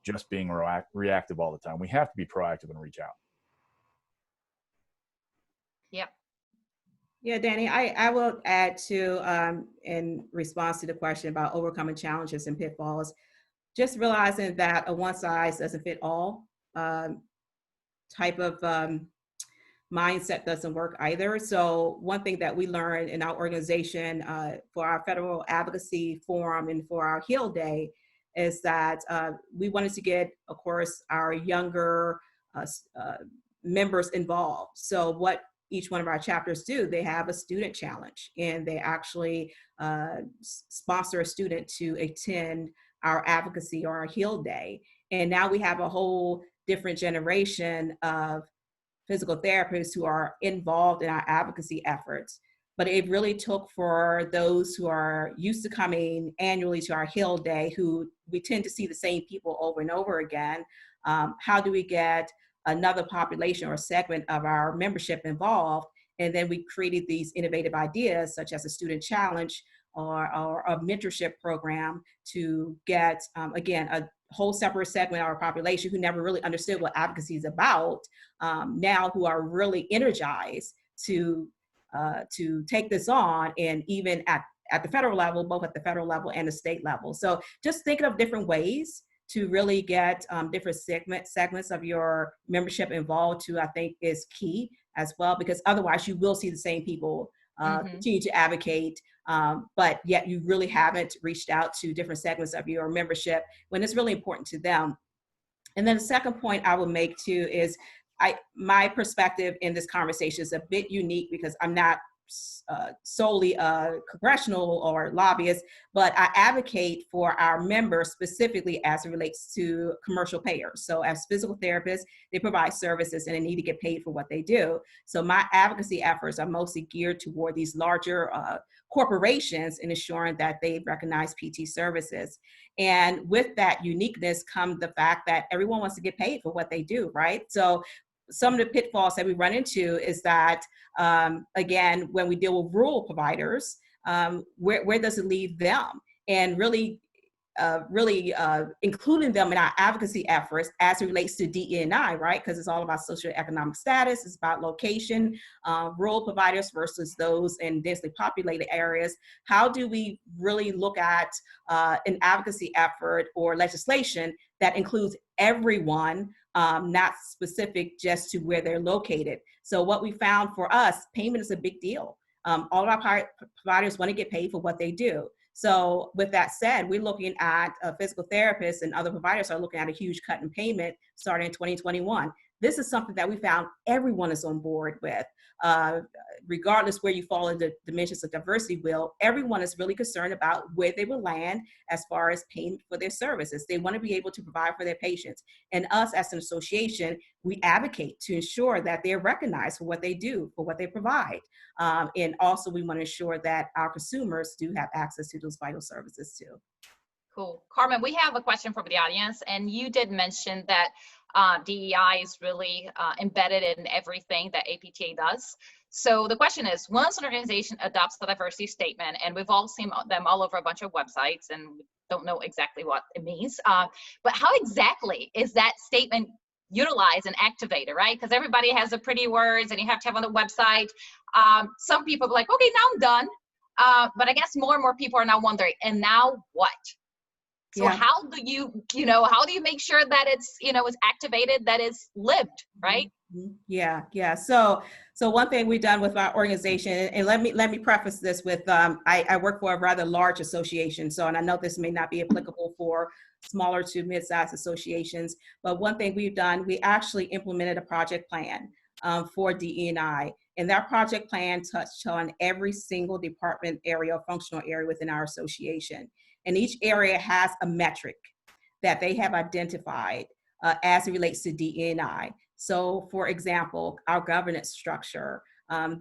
D: just being reactive all the time. We have to be proactive and reach out.
A: Yep.
E: Yeah, Danny, I will add to, in response to the question about overcoming challenges and pitfalls, just realizing that a one size doesn't fit all type of mindset doesn't work either. So one thing that we learned in our organization for our Federal Advocacy Forum and for our HEAL Day is that we wanted to get, of course, our younger members involved. So what each one of our chapters do, they have a student challenge, and they actually sponsor a student to attend our advocacy or our HEAL Day. And now we have a whole different generation of physical therapists who are involved in our advocacy efforts. But it really took for those who are used to coming annually to our HEAL Day, who we tend to see the same people over and over again. How do we get another population or segment of our membership involved? And then we created these innovative ideas, such as a student challenge or a mentorship program to get, again, a whole separate segment of our population who never really understood what advocacy is about, now who are really energized to take this on, and even at the federal level, both at the federal level and the state level. So just thinking of different ways to really get different segments of your membership involved too, I think is key as well, because otherwise you will see the same people continue to advocate, but yet you really haven't reached out to different segments of your membership when it's really important to them. And then the second point I will make too is my perspective in this conversation is a bit unique because I'm not solely a congressional or lobbyist, but I advocate for our members specifically as it relates to commercial payers. So as physical therapists, they provide services and they need to get paid for what they do. So my advocacy efforts are mostly geared toward these larger corporations in ensuring that they recognize PT services. And with that uniqueness comes the fact that everyone wants to get paid for what they do, right? So some of the pitfalls that we run into is that, again, when we deal with rural providers, where does it leave them? And really including them in our advocacy efforts as it relates to DE&I, right? Because it's all about socioeconomic status, it's about location, rural providers versus those in densely populated areas. How do we really look at an advocacy effort or legislation that includes everyone, not specific just to where they're located? So what we found for us, payment is a big deal. All of our providers want to get paid for what they do. So with that said, we're looking at physical therapists and other providers are looking at a huge cut in payment starting in 2021. This is something that we found everyone is on board with. Regardless where you fall in the dimensions of diversity wheel, everyone is really concerned about where they will land as far as paying for their services. They want to be able to provide for their patients. And us as an association, we advocate to ensure that they're recognized for what they do, for what they provide. And also we want to ensure that our consumers do have access to those vital services too.
A: Cool. Carmen, we have a question from the audience, and you did mention that DEI is really embedded in everything that APTA does. So the question is, once an organization adopts the diversity statement, and we've all seen them all over a bunch of websites and don't know exactly what it means, but how exactly is that statement utilized and activated, right? Because everybody has the pretty words and you have to have on the website. Some people are like, okay, now I'm done. But I guess more and more people are now wondering, and now what? So how do you make sure that it's, is activated, that is lived, right?
E: Yeah. So one thing we've done with our organization, and let me preface this with, I work for a rather large association. So, and I know this may not be applicable for smaller to mid-sized associations, but one thing we've done, we actually implemented a project plan. for DE&I. And that project plan touched on every single department area or functional area within our association. And each area has a metric that they have identified as it relates to DE&I. So for example, our governance structure,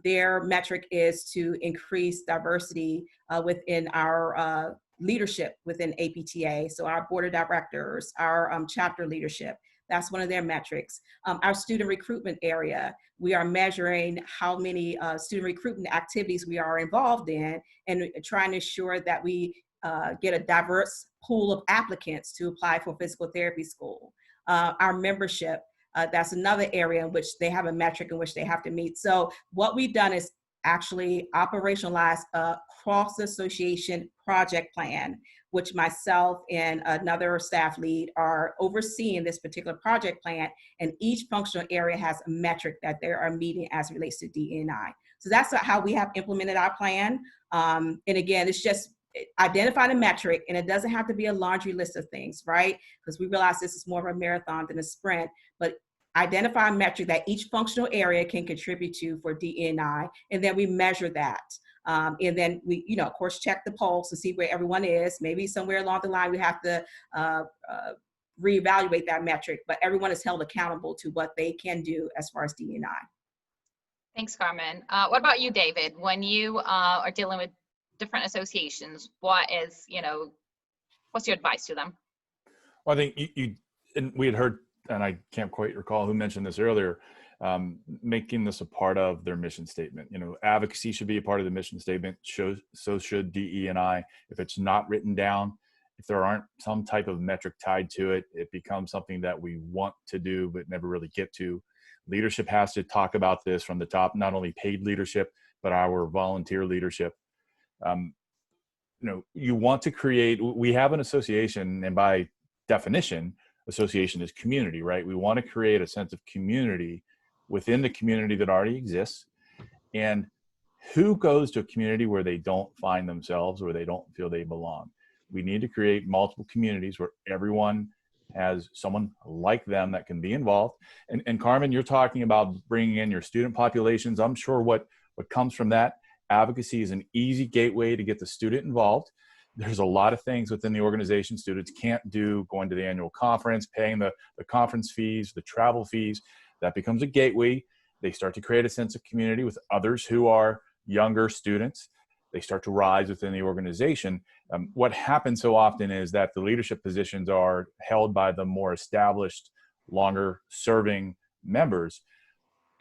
E: their metric is to increase diversity within our leadership within APTA. So our board of directors, our chapter leadership, that's one of their metrics. Our student recruitment area, we are measuring how many student recruitment activities we are involved in and trying to ensure that we get a diverse pool of applicants to apply for physical therapy school. Our membership, that's another area in which they have a metric in which they have to meet. So what we've done is actually operationalize a cross-association project plan, which myself and another staff lead are overseeing this particular project plan, and each functional area has a metric that they are meeting as it relates to DE&I. So that's how we have implemented our plan. And again, it's just identify the metric, and it doesn't have to be a laundry list of things, right? Because we realize this is more of a marathon than a sprint, but identify a metric that each functional area can contribute to for DE&I, and then we measure that. And then we, of course, check the pulse to see where everyone is. Maybe somewhere along the line we have to reevaluate that metric, but everyone is held accountable to what they can do as far as DE&I.
A: Thanks, Carmen. What about you, David? When you are dealing with different associations, what's your advice to them?
D: Well, I think and we had heard, and I can't quite recall who mentioned this earlier, making this a part of their mission statement. Advocacy should be a part of the mission statement. So should DE&I. If it's not written down, if there aren't some type of metric tied to it, it becomes something that we want to do but never really get to. Leadership has to talk about this from the top, not only paid leadership, but our volunteer leadership. You want to create, we have an association, and by definition, association is community, right? We want to create a sense of community within the community that already exists. And who goes to a community where they don't find themselves, where they don't feel they belong? We need to create multiple communities where everyone has someone like them that can be involved. And Carmen, you're talking about bringing in your student populations. I'm sure what comes from that, advocacy is an easy gateway to get the student involved. There's a lot of things within the organization students can't do, going to the annual conference, paying the conference fees, the travel fees. That becomes a gateway. They start to create a sense of community with others who are younger students. They start to rise within the organization. What happens so often is that the leadership positions are held by the more established, longer serving members.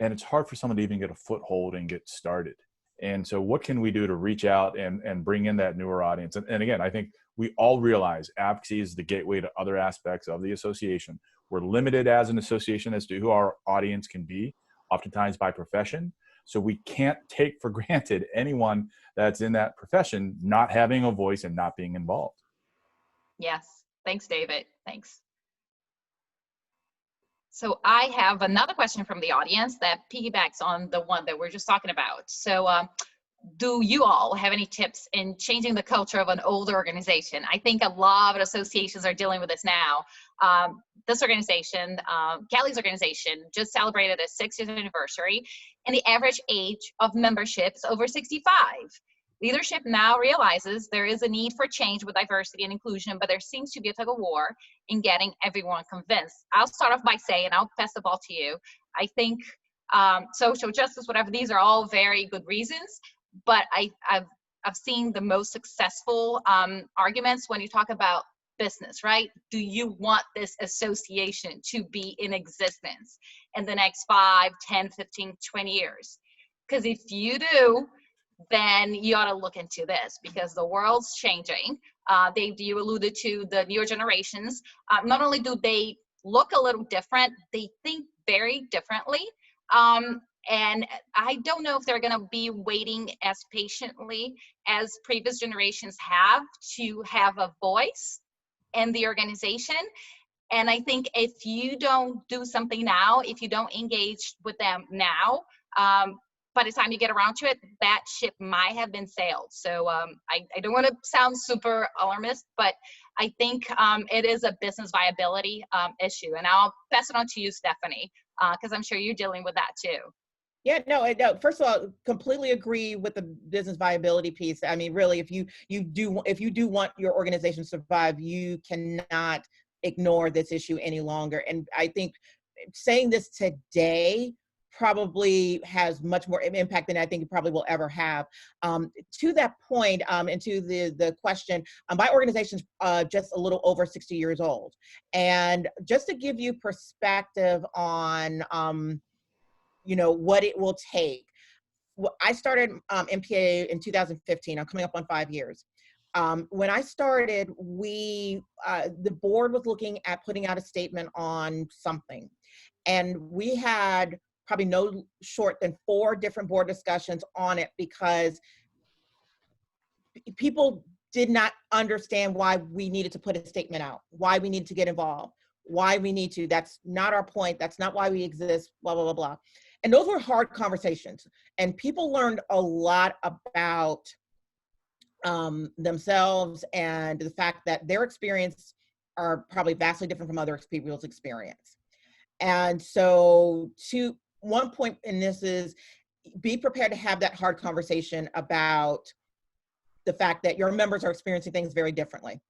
D: And it's hard for someone to even get a foothold and get started. And so what can we do to reach out and bring in that newer audience? And again, I think we all realize advocacy is the gateway to other aspects of the association. We're limited as an association as to who our audience can be, oftentimes by profession. So we can't take for granted anyone that's in that profession not having a voice and not being involved.
A: Yes. Thanks, David. Thanks. So I have another question from the audience that piggybacks on the one that we're just talking about. So do you all have any tips in changing the culture of an older organization? I think a lot of associations are dealing with this now. This organization, Kelly's organization, just celebrated its 60th anniversary, and the average age of membership is over 65. Leadership now realizes there is a need for change with diversity and inclusion, but there seems to be a tug of war in getting everyone convinced. I'll start off by saying, I'll pass the ball to you. I think social justice, whatever, these are all very good reasons, but I've seen the most successful arguments when you talk about business, right? Do you want this association to be in existence in the next 5, 10, 15, 20 years? Because if you do, then you ought to look into this, because the world's changing. Dave, you alluded to the newer generations. Not only do they look a little different, they think very differently. And I don't know if they're going to be waiting as patiently as previous generations have to have a voice in the organization. And I think if you don't do something now, if you don't engage with them now, by the time you get around to it, that ship might have been sailed. So I don't want to sound super alarmist, but I think it is a business viability issue. And I'll pass it on to you, Stefanie, because I'm sure you're dealing with that too.
C: Yeah, no, first of all, completely agree with the business viability piece. I mean, really, if you do want your organization to survive, you cannot ignore this issue any longer. And I think saying this today probably has much more impact than I think it probably will ever have. To that point, and to the question, my organization's just a little over 60 years old. And just to give you perspective on what it will take. I started MPA in 2015. I'm coming up on 5 years. When I started, the board was looking at putting out a statement on something. And we had probably no short than 4 different board discussions on it because people did not understand why we needed to put a statement out, why we need to get involved, why we need to. That's not our point. That's not why we exist, blah, blah, blah, blah. And those were hard conversations. And people learned a lot about themselves and the fact that their experience are probably vastly different from other people's experience. And so one point in this is be prepared to have that hard conversation about the fact that your members are experiencing things very differently.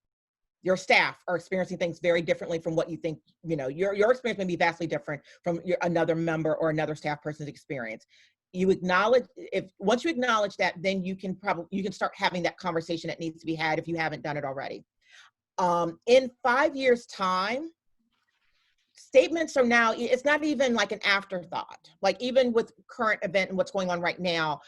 C: Your staff are experiencing things very differently from what you think, your experience may be vastly different from another member or another staff person's experience. Once you acknowledge that, then you can start having that conversation that needs to be had if you haven't done it already. In 5 years' time, statements are now, it's not even like an afterthought. Like even with current event and what's going on right now,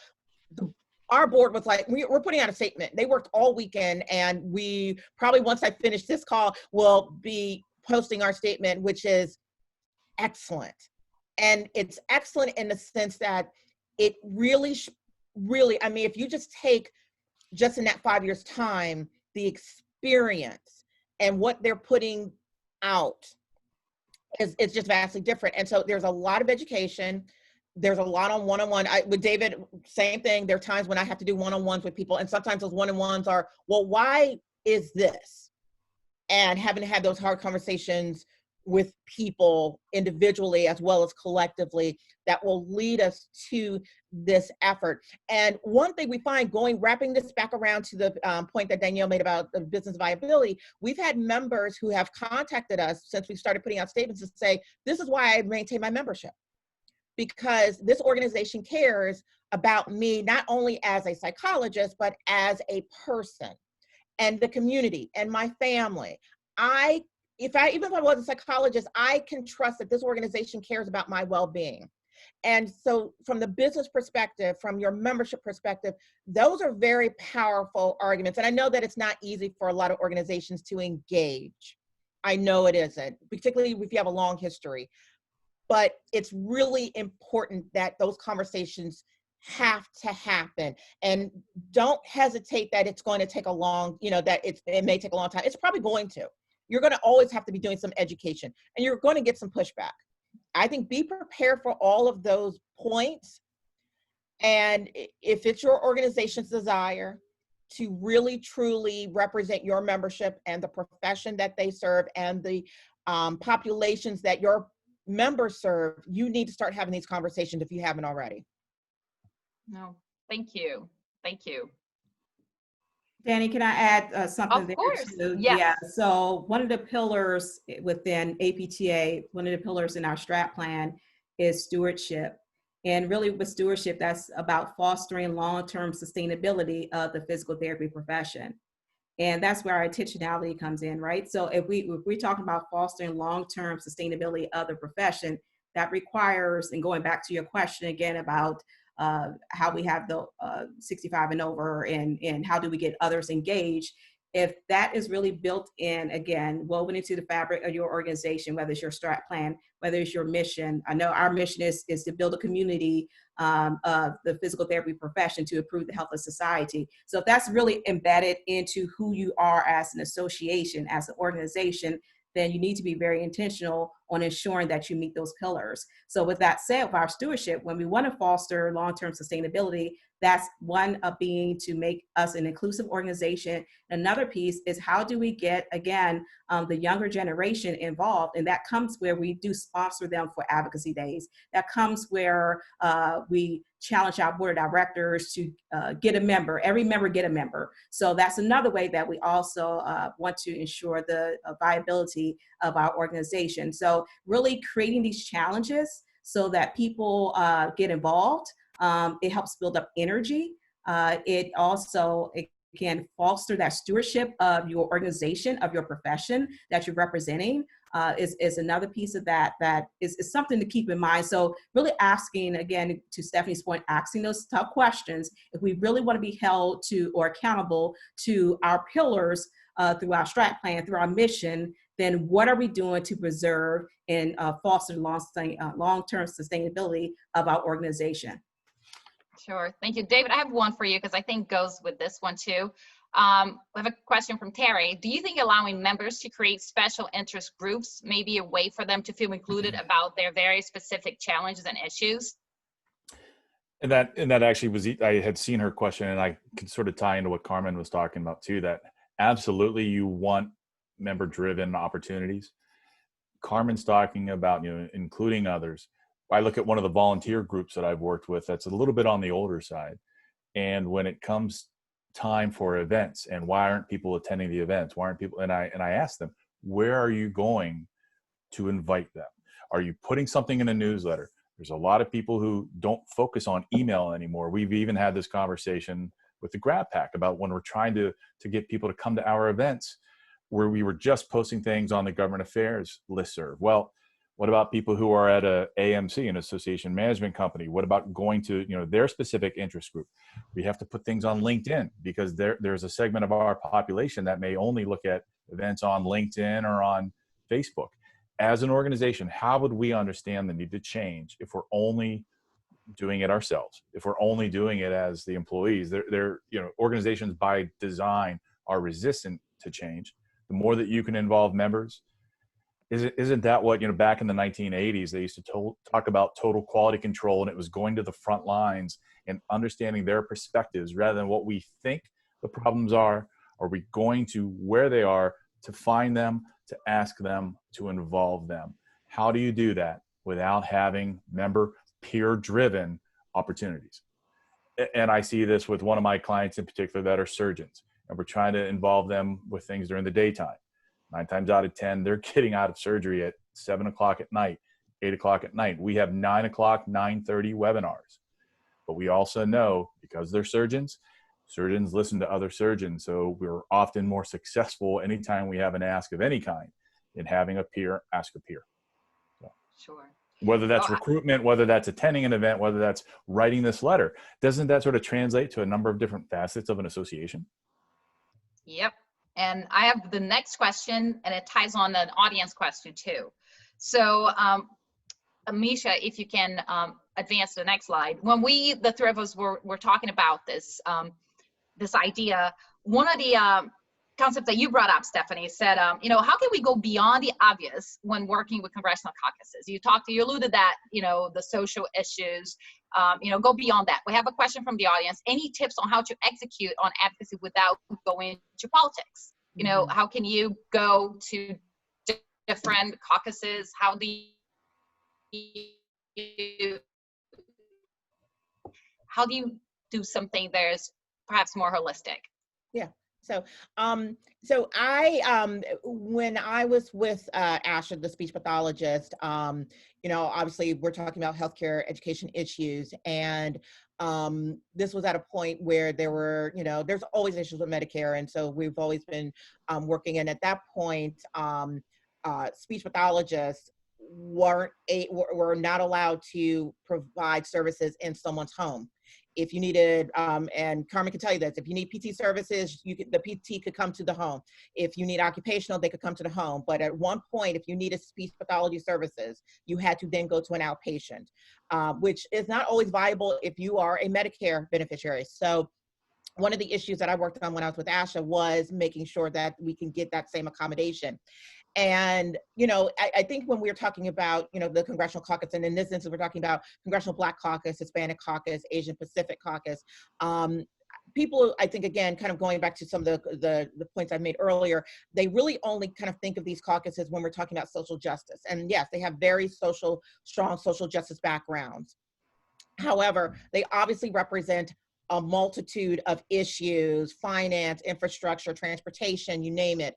C: our board was like, we're putting out a statement. They worked all weekend, and we probably, once I finish this call, will be posting our statement, which is excellent. And it's excellent in the sense that it really, I mean, if you just take just in that 5 years time, the experience and what they're putting out it's just vastly different. And so there's a lot of education. There's a lot on one-on-one. With David, same thing. There are times when I have to do one-on-ones with people, and sometimes those one-on-ones are, well, why is this? And having to have those hard conversations with people individually as well as collectively that will lead us to this effort. And one thing we find wrapping this back around to the point that Danielle made about the business viability, we've had members who have contacted us since we started putting out statements to say, this is why I maintain my membership. Because this organization cares about me, not only as a psychologist, but as a person and the community and my family. Even if I was a psychologist, I can trust that this organization cares about my well-being. And so from the business perspective, from your membership perspective, those are very powerful arguments. And I know that it's not easy for a lot of organizations to engage. I know it isn't, particularly if you have a long history. But it's really important that those conversations have to happen. And don't hesitate that it's going to take it may take a long time. It's probably going to. You're going to always have to be doing some education, and you're going to get some pushback. I think be prepared for all of those points. And if it's your organization's desire to really, truly represent your membership and the profession that they serve and the populations that your members serve, you need to start having these conversations if you haven't already.
A: No, thank you. Thank you.
E: Danny, can I add something
A: Of
E: there
A: course.
E: too?
A: Yes.
E: Yeah, so one of the pillars within APTA, one of the pillars in our strat plan is stewardship. And really with stewardship, that's about fostering long-term sustainability of the physical therapy profession. And that's where our intentionality comes in, right? So if we're talking about fostering long-term sustainability of the profession, that requires, and going back to your question again about how we have the 65 and over and how do we get others engaged, if that is really built in, again, woven into the fabric of your organization, whether it's your strat plan, whether it's your mission. I know our mission is to build a community of the physical therapy profession to improve the health of society. So if that's really embedded into who you are as an association, as an organization, then you need to be very intentional on ensuring that you meet those pillars. So with that said, with our stewardship, when we want to foster long-term sustainability, that's one of being to make us an inclusive organization. Another piece is how do we get, again, the younger generation involved? And that comes where we do sponsor them for advocacy days. That comes where we challenge our board of directors to get a member, every member get a member. So that's another way that we also want to ensure the viability of our organization. So really creating these challenges so that people get involved. It helps build up energy. It can foster that stewardship of your organization, of your profession that you're representing, is another piece of that is something to keep in mind. So really asking, again, to Stefanie's point, asking those tough questions, if we really want to be held to or accountable to our pillars through our strat plan, through our mission, then what are we doing to preserve and foster long-term sustainability of our organization?
A: Sure. Thank you. David, I have one for you because I think goes with this one too. I have a question from Terry. Do you think allowing members to create special interest groups may be a way for them to feel included about their very specific challenges and issues?
D: And that actually was, I had seen her question, and I could sort of tie into what Carmen was talking about too, that absolutely you want member-driven opportunities. Carmen's talking about, including others. I look at one of the volunteer groups that I've worked with that's a little bit on the older side. And when it comes time for events and why aren't people attending the events? Why aren't people, and I ask them, where are you going to invite them? Are you putting something in a newsletter? There's a lot of people who don't focus on email anymore. We've even had this conversation with the Grad Pack about when we're trying to get people to come to our events where we were just posting things on the government affairs listserv. Well, what about people who are at a AMC, an association management company? What about going to their specific interest group? We have to put things on LinkedIn because there's a segment of our population that may only look at events on LinkedIn or on Facebook. As an organization, how would we understand the need to change if we're only doing it ourselves? If we're only doing it as the employees, organizations by design are resistant to change. The more that you can involve members, isn't that what, back in the 1980s, they used to talk about total quality control, and it was going to the front lines and understanding their perspectives rather than what we think the problems are. Are we going to where they are to find them, to ask them, to involve them? How do you do that without having member peer-driven opportunities? And I see this with one of my clients in particular that are surgeons, and we're trying to involve them with things during the daytime. 9 times out of 10, they're getting out of surgery at 7 o'clock at night, 8 o'clock at night. We have 9 o'clock, 9:30 webinars. But we also know, because they're surgeons listen to other surgeons. So we're often more successful anytime we have an ask of any kind in having a peer ask a peer. So,
A: sure.
D: Whether that's recruitment, whether that's attending an event, whether that's writing this letter, doesn't that sort of translate to a number of different facets of an association?
A: Yep. And I have the next question, and it ties on an audience question too. So, Amisha, if you can advance to the next slide. When the three of us were talking about this, this idea, one of the concepts that you brought up, Stefanie, said, how can we go beyond the obvious when working with congressional caucuses? You alluded that, the social issues, go beyond that. We have a question from the audience. Any tips on how to execute on advocacy without going to politics? How can you go to different caucuses? How do you do something that's perhaps more holistic?
C: Yeah. So I, when I was with Asha, the speech pathologist, obviously we're talking about healthcare education issues, and this was at a point where there were, there's always issues with Medicare, and so we've always been working. And at that point, speech pathologists were not allowed to provide services in someone's home. If you needed, and Carmen can tell you this, if you need PT services, the PT could come to the home. If you need occupational, they could come to the home. But at one point, if you needed speech pathology services, you had to then go to an outpatient, which is not always viable if you are a Medicare beneficiary. So one of the issues that I worked on when I was with Asha was making sure that we can get that same accommodation. And, you know, I think when we're talking about, you know, the Congressional Caucus, and in this instance, we're talking about Congressional Black Caucus, Hispanic Caucus, Asian Pacific Caucus, people, I think, again, kind of going back to some of the points I made earlier, they really only kind of think of these caucuses when we're talking about social justice. And yes, they have very strong social justice backgrounds. However, they obviously represent a multitude of issues: finance, infrastructure, transportation, you name it.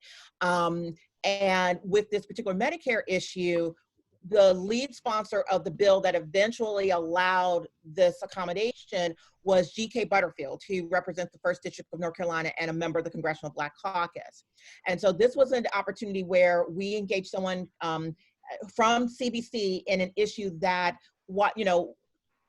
C: And with this particular Medicare issue, the lead sponsor of the bill that eventually allowed this accommodation was G.K. Butterfield, who represents the 1st District of North Carolina and a member of the Congressional Black Caucus. And so this was an opportunity where we engaged someone from CBC in an issue that, you know,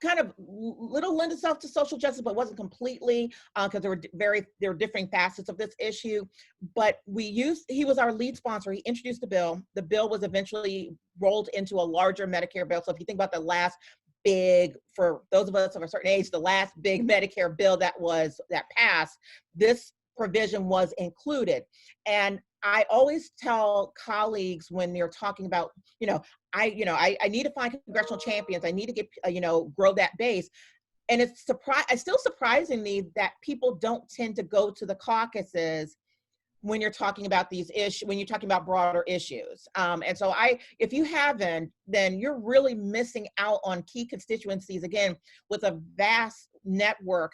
C: kind of little lend itself to social justice, but wasn't completely, because there were differing facets of this issue. But he was our lead sponsor. He introduced the bill. The bill was eventually rolled into a larger Medicare bill. So if you think about the last big, for those of us of a certain age, the last big Medicare bill that passed, this provision was included. And I always tell colleagues when they're talking about, you know, I need to find congressional champions. I need to get, grow that base. And it's still surprising me that people don't tend to go to the caucuses when you're talking about these issues, when you're talking about broader issues. And so if you haven't, then you're really missing out on key constituencies, again, with a vast network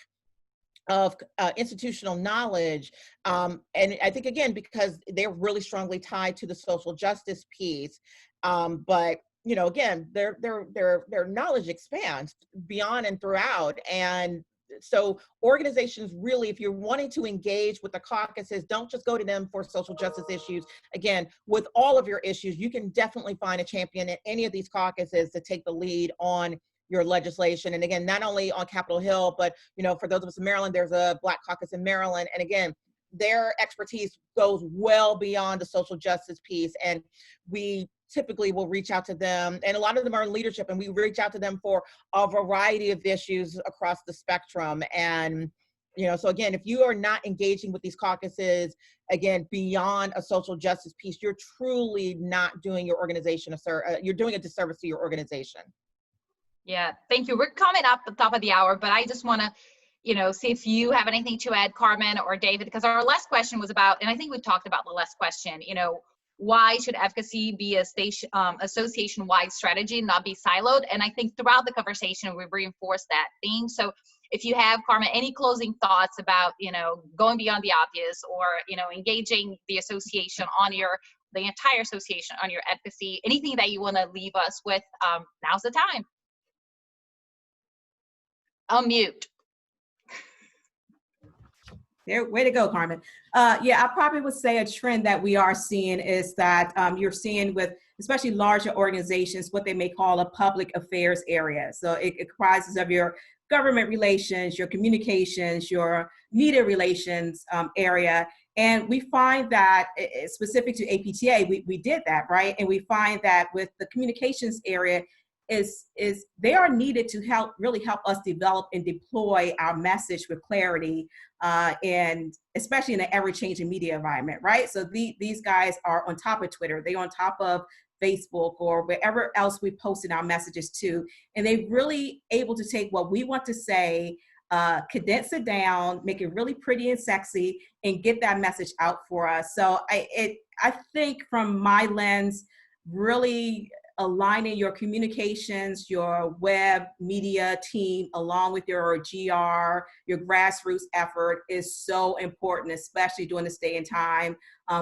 C: of institutional knowledge. And I think, again, because they're really strongly tied to the social justice piece. But, you know, again, their knowledge expands beyond and throughout. And so organizations really, if you're wanting to engage with the caucuses, don't just go to them for social justice issues. Again, with all of your issues, you can definitely find a champion in any of these caucuses to take the lead on your legislation. And again, not only on Capitol Hill, but, you know, for those of us in Maryland, there's a Black Caucus in Maryland. And again, their expertise goes well beyond the social justice piece. And we typically will reach out to them, and a lot of them are in leadership, and we reach out to them for a variety of issues across the spectrum. And, you know, so again, if you are not engaging with these caucuses, again, beyond a social justice piece, you're truly not doing your organization you're doing a disservice to your organization.
A: Yeah, thank you. We're coming up at the top of the hour, but I just want to, you know, see if you have anything to add, Carmen or David, because our last question was about, and I think we talked about the last question, you know, why should advocacy be a association-wide strategy, not be siloed? And I think throughout the conversation, we've reinforced that theme. So if you have, Carmen, any closing thoughts about, you know, going beyond the obvious, or, you know, engaging the association on the entire association on your advocacy, anything that you want to leave us with, now's the time. Unmute.
E: There, way to go, Carmen. Yeah, I probably would say a trend that we are seeing is that you're seeing with especially larger organizations what they may call a public affairs area. So it comprises of your government relations, your communications, your media relations area. And we find that, specific to APTA, we did that, right? And we find that with the communications area, is they are needed to really help us develop and deploy our message with clarity, and especially in an ever-changing media environment, right? So these guys are on top of Twitter, they're on top of Facebook or wherever else we posted our messages to, and they're really able to take what we want to say, condense it down, make it really pretty and sexy, and get that message out for us. So I think from my lens, really aligning your communications, your web media team, along with your GR, your grassroots effort is so important, especially during this day and time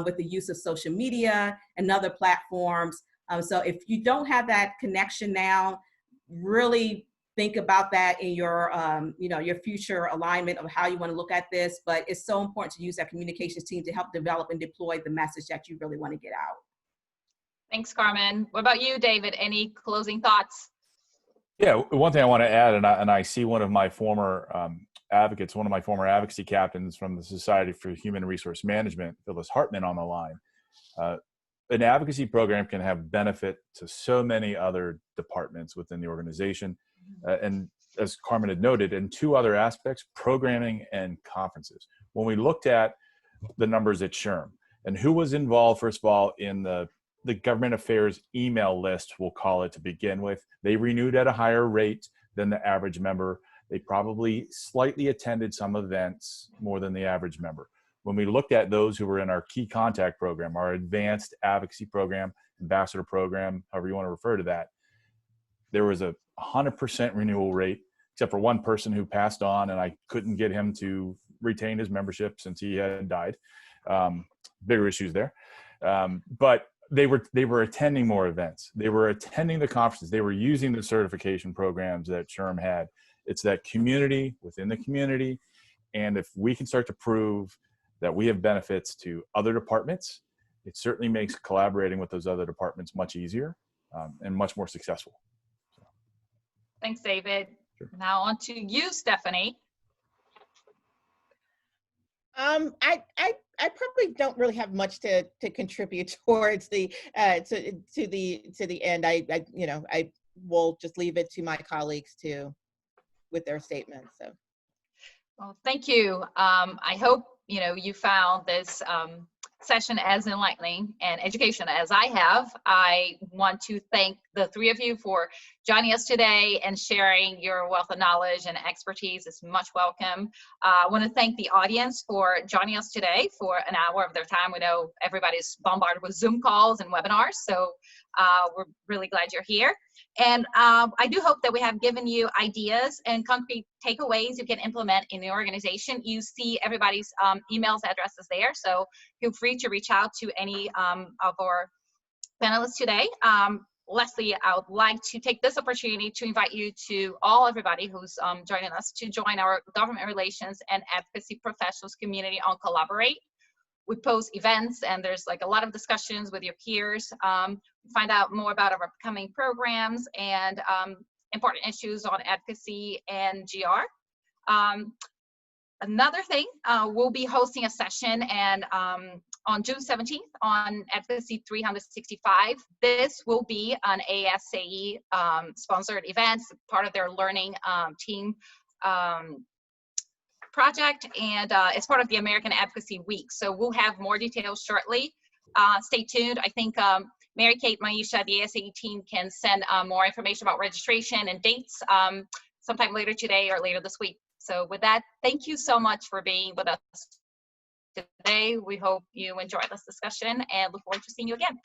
E: with the use of social media and other platforms. So if you don't have that connection now, really think about that in your, your future alignment of how you want to look at this. But it's so important to use that communications team to help develop and deploy the message that you really want to get out.
A: Thanks, Carmen. What about you, David? Any closing thoughts?
D: Yeah, one thing I want to add, and I see one of my former advocates, one of my former advocacy captains from the Society for Human Resource Management, Phyllis Hartman, on the line. An advocacy program can have benefit to so many other departments within the organization. And as Carmen had noted, in two other aspects, programming and conferences. When we looked at the numbers at SHRM and who was involved, first of all, in the the government affairs email list, we'll call it to begin with. They renewed at a higher rate than the average member. They probably slightly attended some events more than the average member. When we looked at those who were in our key contact program, our advanced advocacy program, ambassador program, however you want to refer to that, there was a 100% renewal rate, except for one person who passed on, and I couldn't get him to retain his membership since he had died. Bigger issues there. But they were attending more events. They were attending the conferences. They were using the certification programs that SHRM had. It's that community within the community. And if we can start to prove that we have benefits to other departments, it certainly makes collaborating with those other departments much easier and much more successful. So.
A: Thanks, David.
D: Sure.
A: Now on to you, Stefanie.
C: I probably don't really have much to contribute towards the to the end. I will just leave it to my colleagues with their statements. So.
A: Well, thank you. I hope you found this session as enlightening and educational as I have. I want to thank the three of you for joining us today and sharing your wealth of knowledge and expertise. It's much welcome. I want to thank the audience for joining us today for an hour of their time. We know everybody's bombarded with Zoom calls and webinars, so we're really glad you're here. And I do hope that we have given you ideas and concrete takeaways you can implement in the organization. You see everybody's emails, addresses there, so feel free to reach out to any of our panelists today. Leslie, I would like to take this opportunity to invite you to everybody who's joining us to join our government relations and advocacy professionals community on Collaborate. We post events and there's like a lot of discussions with your peers. Find out more about our upcoming programs and important issues on advocacy and GR. Another thing, we'll be hosting a session and on June 17th on Advocacy 365. This will be an ASAE sponsored event, part of their learning team project, and it's part of the American Advocacy Week. So we'll have more details shortly. Stay tuned. I think Mary Kate, Maisha, the ASAE team can send more information about registration and dates sometime later today or later this week. So with that, thank you so much for being with us today. We hope you enjoyed this discussion and look forward to seeing you again.